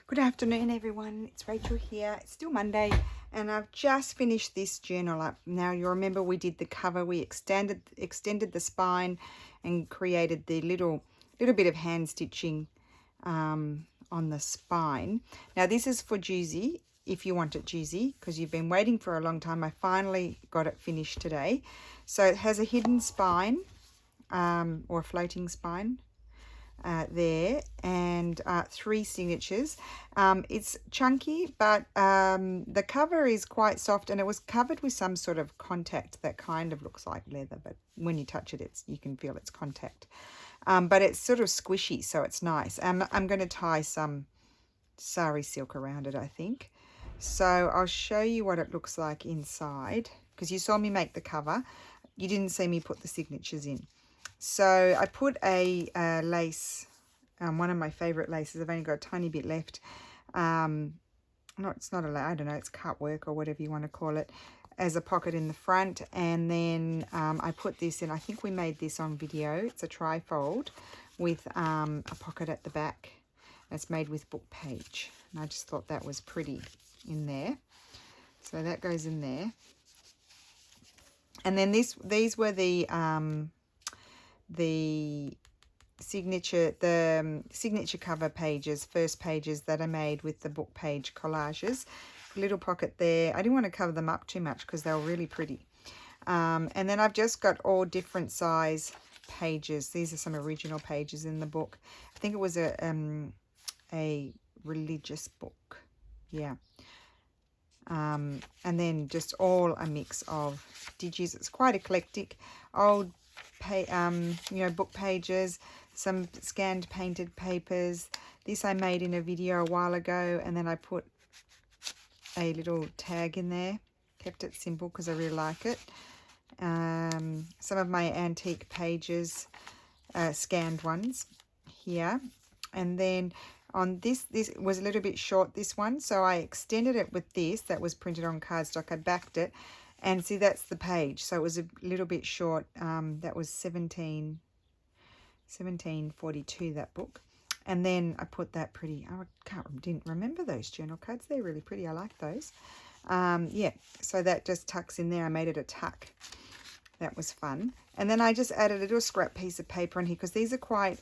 Good afternoon, everyone. It's Rachel here. It's still Monday, and I've just finished this journal up. Now, you remember we did the cover. We extended the spine and created the little bit of hand stitching on the spine. Now, this is for Giusi, if you want it Giusi, because you've been waiting for a long time. I finally got it finished today. So it has a hidden spine or a floating spine. There, and 3 signatures. It's chunky, but the cover is quite soft, and it was covered with some sort of contact that kind of looks like leather, but when you touch it, you can feel it's contact. But it's sort of squishy, so it's nice. I'm going to tie some sari silk around it, I think. So I'll show you what it looks like inside, because you saw me make the cover. You didn't see me put the signatures in. So I put a lace, one of my favourite laces. I've only got a tiny bit left. It's not a lace, I don't know, it's cut work or whatever you want to call it, as a pocket in the front. And then I put this in. I think we made this on video. It's a tri-fold with a pocket at the back. It's made with book page. And I just thought that was pretty in there. So that goes in there. And then these were the signature cover pages, first pages that I made with the book page collages. Little pocket there. I didn't want to cover them up too much because they were really pretty. And then I've just got all different size pages. These are some original pages in the book. I think it was a religious book. Yeah. And then just all a mix of digis. It's quite eclectic. Old book pages, some scanned painted papers. This I made in a video a while ago, and then I put a little tag in there. Kept it simple because I really like it. Some of my antique pages, scanned ones here. And then on this was a little bit short, this one, so I extended it with this that was printed on cardstock. I backed it. And see, that's the page. So it was a little bit short. That was 1742, that book. And then I put that pretty, didn't remember those journal cards. They're really pretty. I like those. Yeah, so that just tucks in there. I made it a tuck. That was fun. And then I just added a little scrap piece of paper on here because these are quite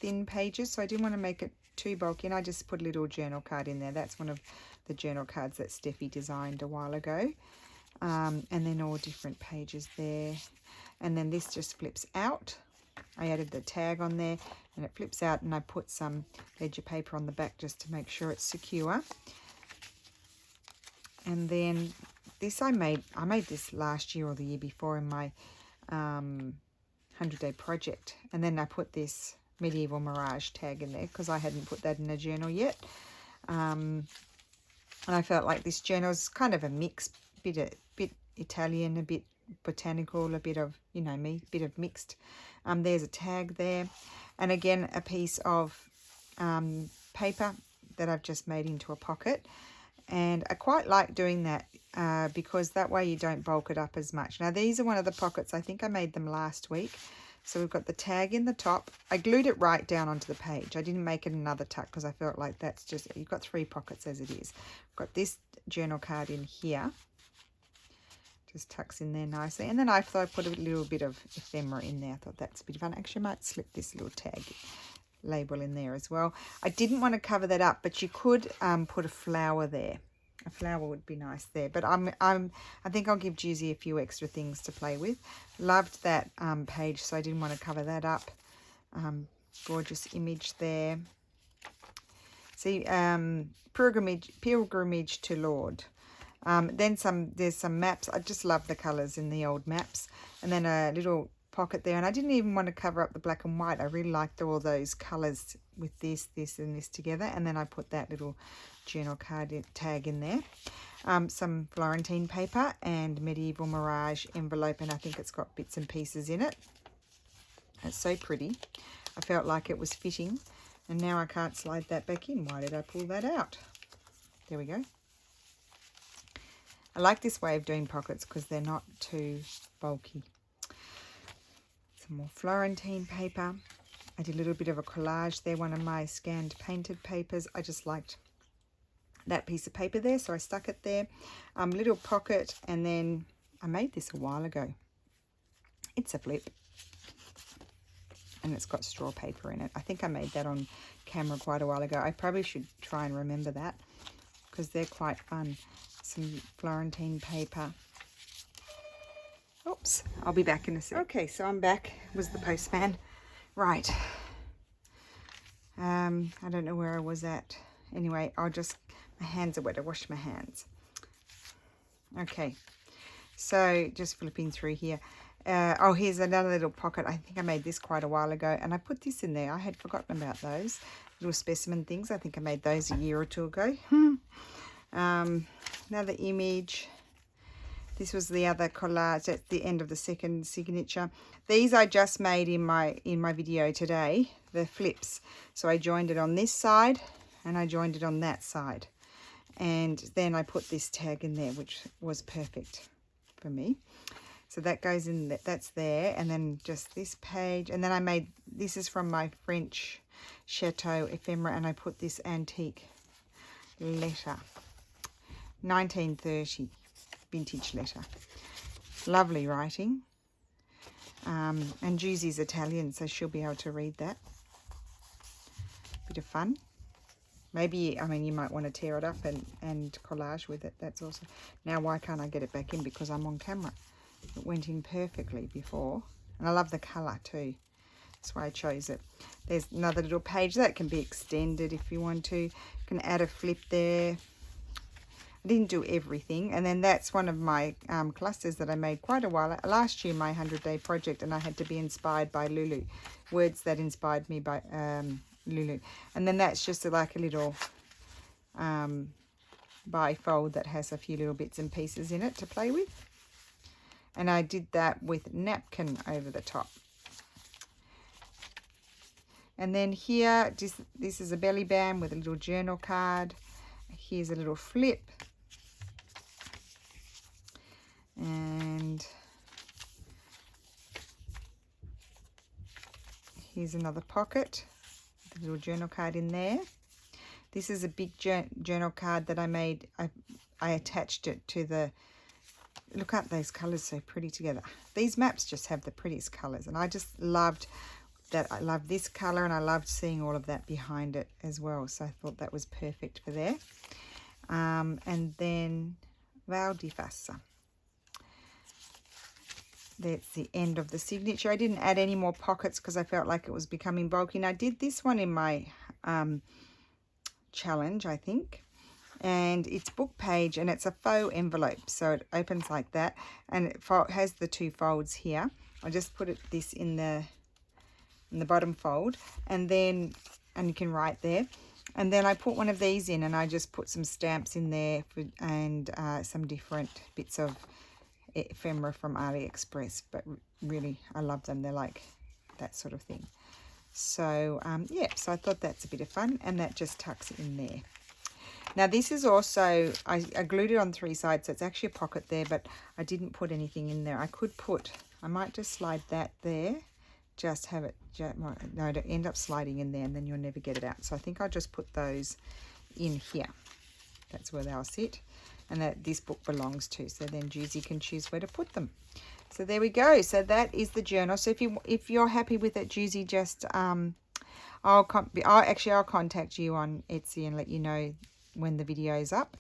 thin pages. So I didn't want to make it too bulky. And I just put a little journal card in there. That's one of the journal cards that Steffi designed a while ago. And then all different pages there, and then this just flips out. I added the tag on there and it flips out, and I put some ledger paper on the back just to make sure it's secure. And then this I made this last year or the year before in my 100-day project, and then I put this medieval mirage tag in there because I hadn't put that in a journal yet. And I felt like this journal is kind of a mix, bit Italian, a bit botanical, a bit of, you know me, bit of mixed. There's a tag there, and again a piece of paper that I've just made into a pocket. And I quite like doing that because that way you don't bulk it up as much. Now these are one of the pockets, I think I made them last week. So we've got the tag in the top. I glued it right down onto the page. I didn't make it another tuck because I felt like that's just, you've got 3 pockets as it is. I've got this journal card in here. Just tucks in there nicely. And then I thought I put a little bit of ephemera in there. I thought that's a bit of fun. Actually, I might slip this little tag label in there as well. I didn't want to cover that up, but you could put a flower there. A flower would be nice there. But I think I'll give Giusi a few extra things to play with. Loved that page, so I didn't want to cover that up. Gorgeous image there. See, pilgrimage to Lord. Then there's some maps. I just love the colours in the old maps. And then a little pocket there. And I didn't even want to cover up the black and white. I really liked all those colours with this, and this together. And then I put that little journal card tag in there. Some Florentine paper and medieval mirage envelope. And I think it's got bits and pieces in it. It's so pretty. I felt like it was fitting. And now I can't slide that back in. Why did I pull that out? There we go. I like this way of doing pockets because they're not too bulky. Some more Florentine paper. I did a little bit of a collage there, one of my scanned painted papers. I just liked that piece of paper there, so I stuck it there. Little pocket, and then I made this a while ago. It's a flip, and it's got straw paper in it. I think I made that on camera quite a while ago. I probably should try and remember that because they're quite fun. Some Florentine paper. Oops, I'll be back in a sec. Okay, so I'm back. Was the postman. Right. I don't know where I was at. Anyway, my hands are wet. I washed my hands. Okay, so just flipping through here. Oh, here's another little pocket. I think I made this quite a while ago, and I put this in there. I had forgotten about those little specimen things. I think I made those a year or two ago. Another image. This was the other collage at the end of the second signature. These I just made in my video today, the flips. So I joined it on this side and I joined it on that side. And then I put this tag in there, which was perfect for me. So that goes in, that's there. And then just this page. And then I made, this is from my French Chateau ephemera, and I put this antique letter. 1930 vintage letter. Lovely writing. And Giusi's Italian, so she'll be able to read that. Bit of fun. Maybe, I mean, you might want to tear it up and collage with it. That's also. Now, why can't I get it back in? Because I'm on camera. It went in perfectly before. And I love the colour too. That's why I chose it. There's another little page that can be extended if you want to. You can add a flip there. I didn't do everything. And then that's one of my clusters that I made quite a while. Last year, my 100-day project, and I had to be inspired by Lulu. Words that inspired me by Lulu. And then that's just like a little bifold that has a few little bits and pieces in it to play with. And I did that with napkin over the top. And then here, this is a belly band with a little journal card. Here's a little flip. And here's another pocket with a little journal card in there. This is a big journal card that I made. I attached it to the, look at those colours, so pretty together. These maps just have the prettiest colours, and I just loved that. I love this colour, and I loved seeing all of that behind it as well, so I thought that was perfect for there. And then Val di Fassa. That's the end of the signature. I didn't add any more pockets because I felt like it was becoming bulky. And I did this one in my challenge, I think. And it's book page, and it's a faux envelope. So it opens like that. And it has the two folds here. I just put this in the bottom fold. And then, and you can write there. And then I put one of these in, and I just put some stamps in there and some different bits of ephemera from AliExpress. But really, I love them. They're like that sort of thing. So, yeah, so I thought that's a bit of fun, and that just tucks in there. Now, this is also, I glued it on 3 sides, so it's actually a pocket there, but I didn't put anything in there. I might just slide that there. Just have it, no, it'll end up sliding in there, and then you'll never get it out. So I think I'll just put those in here. That's where they'll sit, and that this book belongs to. So then Giusi can choose where to put them. So there we go. So that is the journal. So if you're happy with it, Giusi, just I'll contact you on Etsy and let you know when the video is up,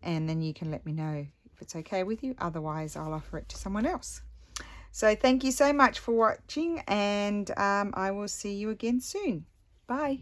and then you can let me know if it's okay with you. Otherwise, I'll offer it to someone else. So thank you so much for watching, and I will see you again soon. Bye.